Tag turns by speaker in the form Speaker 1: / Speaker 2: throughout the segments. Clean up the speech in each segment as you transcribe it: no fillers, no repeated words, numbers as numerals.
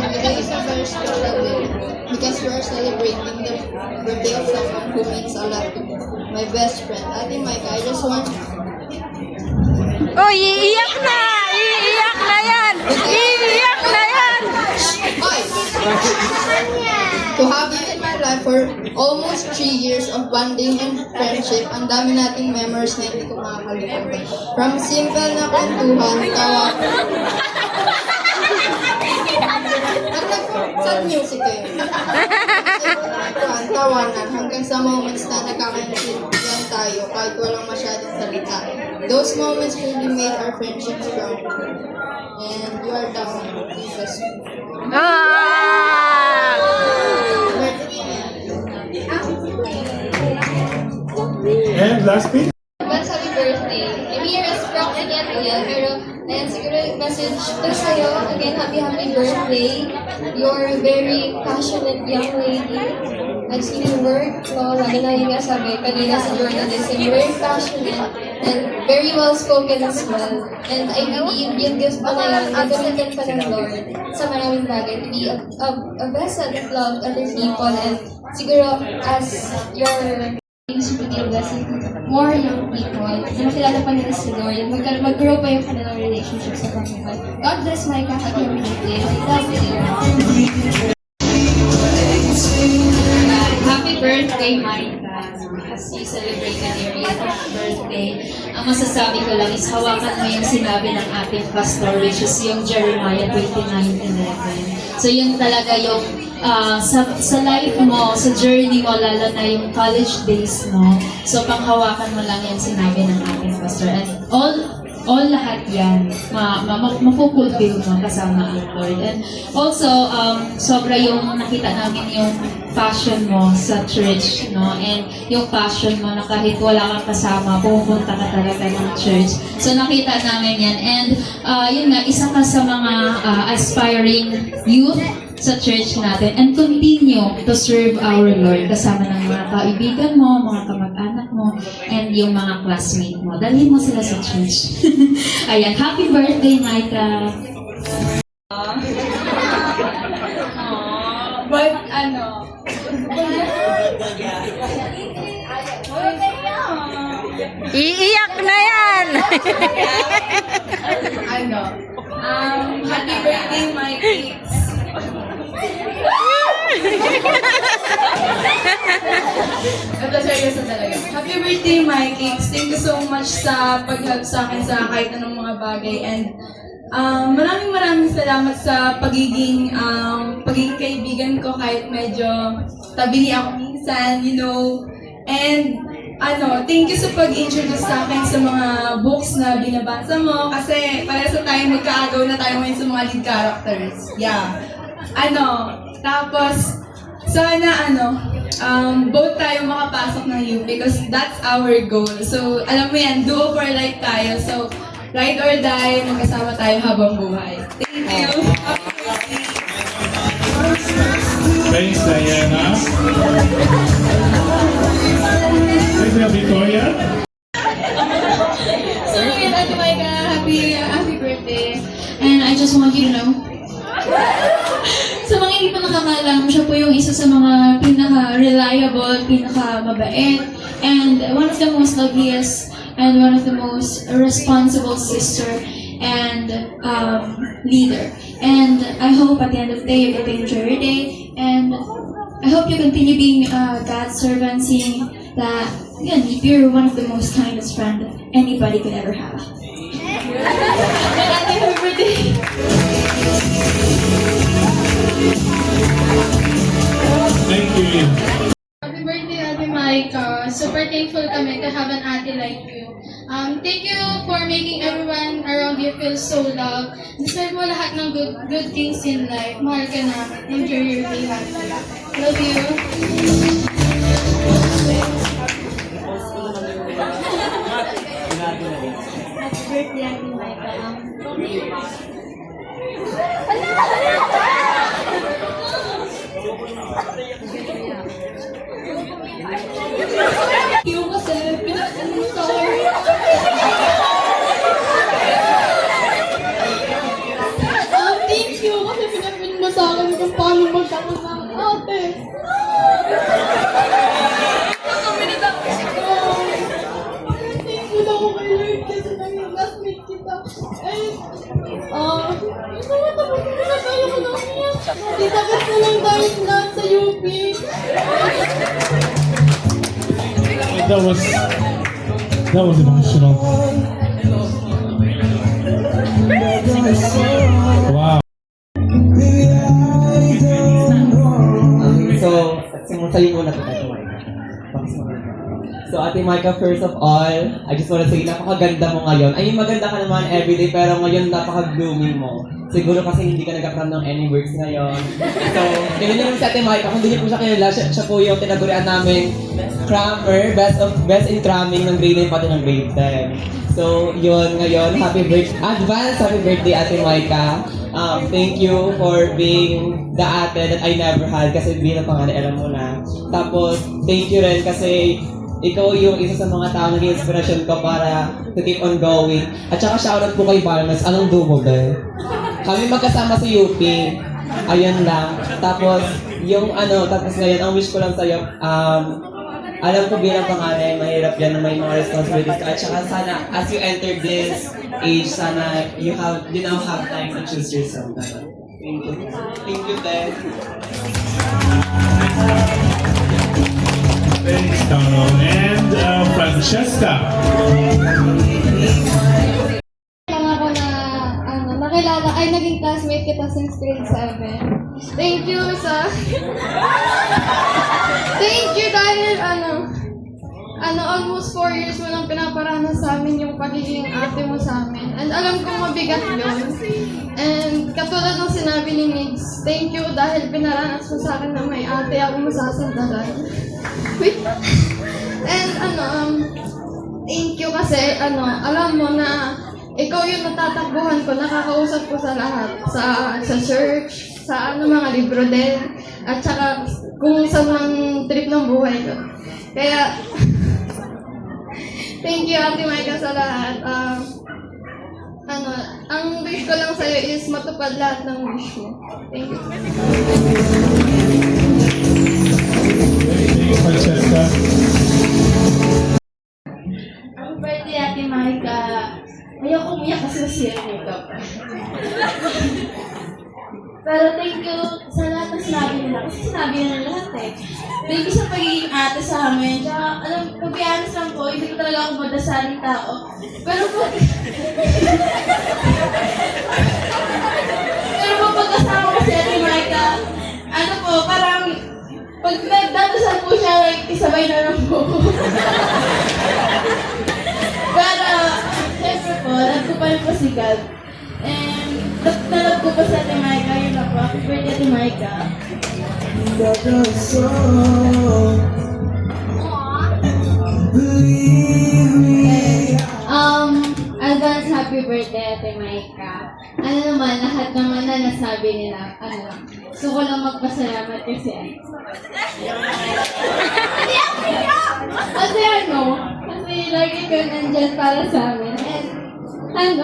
Speaker 1: Today is a very special day because we are celebrating the birthday of someone who means a lot to me. My best friend, Ate Micah. I just want
Speaker 2: Oh, iiyak na! Iiyak na yan! Iiyak na yan!
Speaker 1: Hoy! To have you in my life for almost 3 years of bonding and friendship, ang dami nating memories na hindi ko makakalimutan. From simple na kwentuhan, tawa. Sad music kayo. Tawanan hanggang sa moments na nagkakaintindihan tayo kahit walang masyadong salita. Those moments really made our friendship strong. And you are the one who keeps us.
Speaker 2: Ah!
Speaker 3: And last week?
Speaker 4: Advance happy birthday. I'm here as Brock again, pero ayan, siguro yung message to sa'yo. Again, happy birthday. You're a very passionate young lady. I've seen your work. No, lagi na yung sabi kanina sa journalism. You're very passionate and very well spoken as well. And I believe yung gift mo na yun, gagamitin pa ng Lord sa maraming bagay to be a vessel that love other people. And siguro as your things to be a blessing to more young people, na makilala pa nila si Lord, and mag-grow pa yung kanilang relationship sa Panginoon. God bless Micah. Happy birthday. I love you.
Speaker 5: Happy birthday, Micah. As you celebrated your 8th birthday, ang masasabi ko lang is hawakan mo yung sinabi ng ating pastor, which is yung Jeremiah 29:11. So yun talaga yung sa life mo, sa journey mo, lalo na yung college days mo. So panghawakan mo lang yung sinabi ng ating pastor. And all lahat yan, mapupulfill mo kasama ang Lord. And also, sobra yung nakita namin yung passion mo sa church, no? And yung passion mo na kahit wala kang kasama, pupunta ka talaga ng church. So nakita namin yan. And yun nga, isa ka sa mga aspiring youth sa church natin, and continue to serve our Lord kasama ng mga kaibigan mo, mga kamag-anak mo, and yung mga classmate mo. Dalhin mo sila sa church. Ayan, happy birthday, Micah!
Speaker 4: But
Speaker 2: Iiyak na yan!
Speaker 4: happy birthday, my kids. Ito, seryoso talaga. Happy birthday, my kids. Thank you so much sa pag-help sa akin sa kahit anong mga bagay. And maraming salamat sa pagiging kaibigan ko kahit medyo tabi ako minsan, you know. And thank you sa pag-introduce sa akin sa mga books na binabasa mo kasi para sa tayo magkaagaw na tayo ngayon sa mga lead characters. Yeah. Tapos sana both tayo makapasok ng UP because that's our goal. So alam mo yan, duo for life tayo. So ride or die, magkasama tayo habang buhay. Thank you.
Speaker 3: Thanks, Diana. Thanks, Victoria.
Speaker 4: So again, Ate Micah, happy birthday. And I just want you to know, sa mga hindi pa nakakalam, siya po yung isa sa mga pinaka-reliable, pinaka-mabait, and one of the most loveliest and one of the most responsible sister and leader. And I hope at the end of the day you get to enjoy your day, and I hope you continue being God's servant, seeing that you're one of the most kindest friend anybody could ever have. Happy birthday!
Speaker 3: Thank you.
Speaker 4: Happy birthday, Ate Micah. Super thankful kami to have an ate like you. Thank you for making everyone around you feel so loved. Deserve mo lahat ng good things in life. Mahal ka na. Enjoy your day, happy. Love you. Happy birthday, Ate Micah. Yung kasi, pinagsan mo sa thank you kasi pinagsan mo
Speaker 1: sa akin kung paano magkaroon ng ate. Thank you lang ako kay Lord kasi naging classmate kita. Tapos na tayo ko lang niya. Titakas na lang tayo lahat sa UP.
Speaker 3: That was emotional. Wow.
Speaker 6: So, sa'yo muna ito, Ate Micah. So, Ate Micah, first of all, I just want to say, napakaganda mo ngayon. I mean, maganda ka naman everyday, pero ngayon napaka-blooming mo. Siguro kasi hindi ka nagkakaroon ng any works ngayon. So, ganyan naman si Ate Micah. Kung hindi niyo po siya kilala, siya po yung tinagurian namin crammer, best in cramming ng grade 9 pati ng grade 10. So, yun, ngayon, advance happy birthday, Ate Micah. Thank you for being the ate that I never had kasi bilang panganay, alam mo na. Tapos, thank you rin kasi ikaw yung isa sa mga tao naging inspiration ko para to keep on going. At saka shoutout po kay Barnes, anong dumo ba? Kami magkasama sa UP. Ayun lang. Tapos, tapos ngayon, ang wish ko lang sa'yo, alam ko bilang panganay, mahirap yan na may mga responsibilities ka. At saka sana, as you enter this age, sana you now have time to choose yourself. Thank you. Thank you, Ben.
Speaker 3: Thanks, Donald. And Francesca.
Speaker 4: Lang ako na, nakilala, ay naging classmate kita since grade 7. Thank you Thank you dahil, almost 4 years mo nang pinaparanas sa amin yung pagiging ate mo sa amin. And alam kong mabigat yun. And katulad ng sinabi ni Migs, thank you dahil pinaranas mo sa akin na may ate ako masasandalan. Wait. And thank you kasi, alam mo na ikaw yung natatakbuhan ko, nakakausap ko sa lahat. Sa church, sa mga libro din, at saka kung sa mga trip ng buhay ko. Kaya, thank you, Ate Micah, sa lahat. Ang wish ko lang sa'yo is matupad lahat ng wish mo. Thank you.
Speaker 3: Thanks, Francesca.
Speaker 7: Happy birthday, Ate Micah. Ayoko umiyak kasi masira makeup. Pero thank you sa lahat na sinabi nila. Kasi sinabi nila lahat eh. Thank you sa pagiging ate sa amin. Tsaka, to be honest lang po, hindi ko talaga ako madasaling tao. Pero pagkasama ko si Ate Micah, parang pag nagdadasal po siya, like, isabay na lang po. Pero, syempre po, love ko pa rin po si God. And, nalove ko pa sa Ate Micah, yun ako. Happy birthday, Ate Micah.
Speaker 4: Advance happy birthday, Ate Micah. Lahat naman na nasabi nila, gusto ko lang magpasalamat kasi kasi lagi ka nandyan para sa amin. And,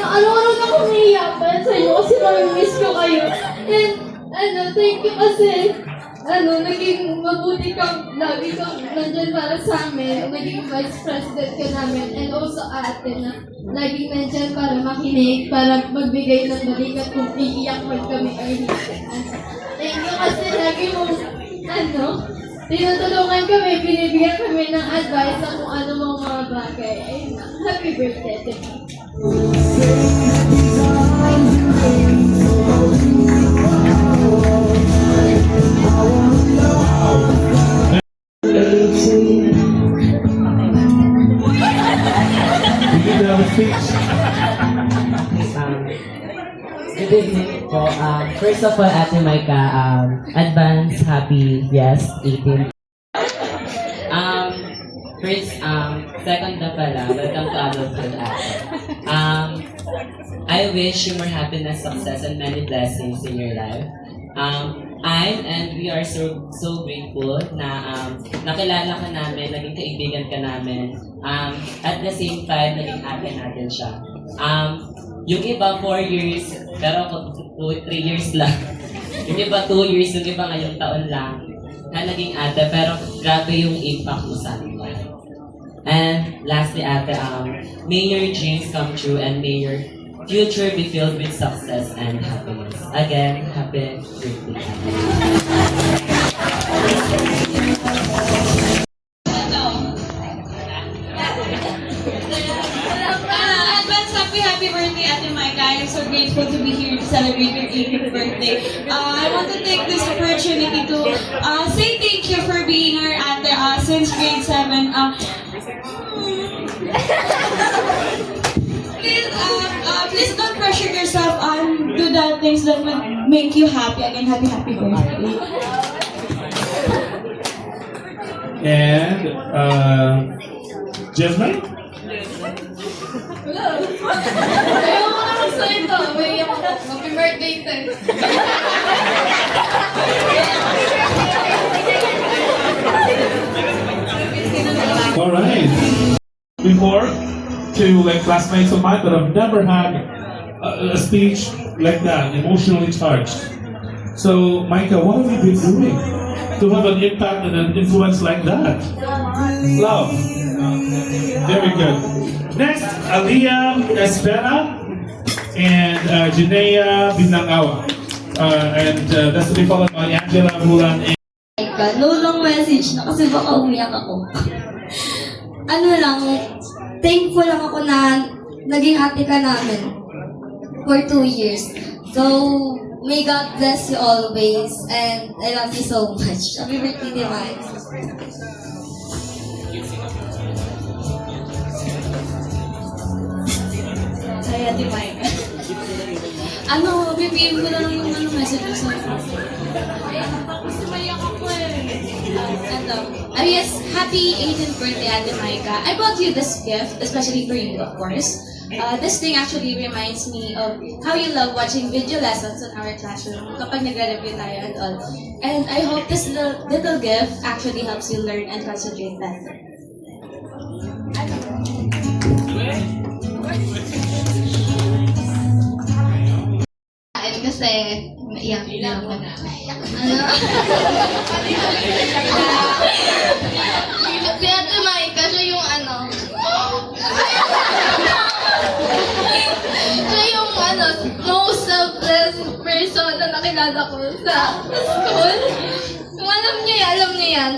Speaker 4: araw-araw na kumiyak para sa inyo kasi nami-miss ko kayo. And, thank you kasi, naging mabuti kang, lagi kang nandyan para sa amin. Naging vice president ka namin. And also ate na laging nandyan para makinig, para magbigay ng balikat kung iiyak man kami ay hindi. Thank you kasi lagi mo, tinutulungan kami, binibigyan kami ng advice sa kung ano mga bagay. Ayun na. Happy birthday, Ate.
Speaker 6: Good evening po. First of all, Ate Micah, advance happy, 18. First, second na pala, welcome to Adulthood Ate. I wish you more happiness, success, and many blessings in your life. We are so grateful na nakilala ka namin, naging kaibigan ka namin. At the same time, naging ate natin siya. Yung iba 4 years, pero ako 3 years lang. Yung iba 2 years, yung iba ngayong taon lang na naging ate, pero grabe yung impact mo sa akin. And lastly, ate, may your dreams come true and may your future be filled with success and happiness. Again, happy birthday, ate.
Speaker 7: Advance happy birthday, Ate Micah. I am so grateful to be here to celebrate your 80th birthday. I want to take this opportunity to say thank you for being our ate since grade 7. Please don't pressure yourself on do the things that would make you happy. Again, happy birthday.
Speaker 3: And, Jasmine?
Speaker 1: Ayaw ko naman sa ito. Happy birthday, Ted.
Speaker 3: All right. Before, to like classmates of mine that have never had a speech like that, emotionally charged. So, Micah, what have you been doing to have an impact and an influence like that? Love. Very good. Next, Aliyah Espera and Jinea Binangawa. And that's to be followed by Angela Mulan and
Speaker 7: No long message na kasi baka umiyak ako. Ano lang, thankful lang ako na naging ate ka namin for 2 years. So, may God bless you always and I love you so much. Happy birthday, Divine. Hi, Ate Mike. Bibigyan ko lang yung message ko sa'yo. Kasi mayak ako
Speaker 4: Yes, happy 18th birthday, Ate Micah. I bought you this gift, especially for you, of course. This thing actually reminds me of how you love watching video lessons in our classroom kapag nagre-review tayo and all. And I hope this little gift actually helps you learn and concentrate better. Kasi, naiyak na ako.
Speaker 1: Si Ate Micah, siya yung siya yung most selfless person na nakilala ko sa school. Kung alam niya yan.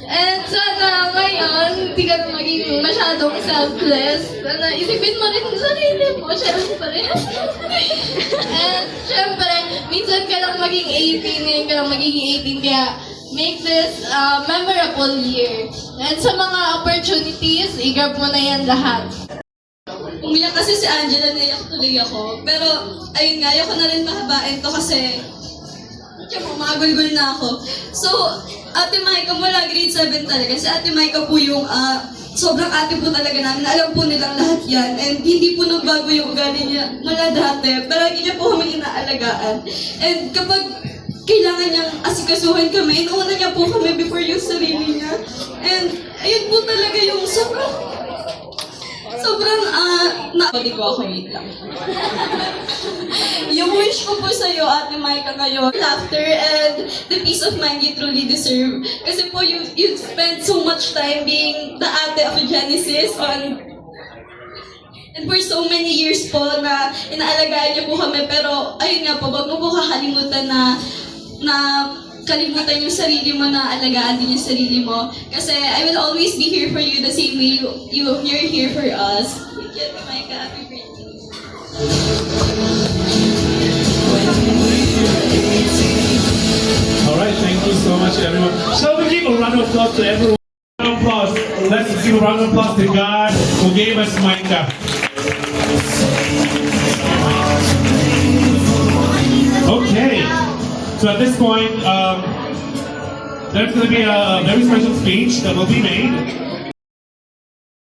Speaker 1: And sana ngayon, hindi ka na maging masyadong selfless. Sana isipin mo rin sarili mo, syempre. And syempre, minsan ka lang maging 18, ngayon ka lang magiging 18, kaya make this a memorable year. And sa mga opportunities, i-grab mo na yan lahat.
Speaker 7: Umiyak kasi si Angela, naiyak tuloy ako. Pero, ayun nga, ayoko na rin mahabain to kasi magulgul na ako. So, Ate Micah, mula grade 7 talaga. Si Ate Micah po yung sobrang ate po talaga namin. Alam po nilang lahat yan. And hindi po nagbago yung ugali niya mula dati. Palagi niya po kami inaalagaan. And kapag kailangan niyang asikasuhin kami, inuuna niya po kami before yung sarili niya. And ayun po talaga yung sobrang napali ko ako, wait lang. Yung wish ko po sa'yo, Ate Micah, ngayon, laughter and the peace of mind you truly deserve. Kasi po, you spent so much time being the ate of Genesis and for so many years po na inaalagaan niyo po kami. Pero, ayun nga po, wag mo po kakalimutan na kalimutan yung sarili mo na alagaan din yung sarili mo. Kasi I will always be here for you the same way you're here for us. Thank you, Micah. Happy birthday.
Speaker 3: all right, thank you so much, everyone. Shall we give a round of applause to everyone? Round of applause. Let's give a round of applause to God who gave us Micah. Okay. So at this point, there's going to be a very special speech that will be made.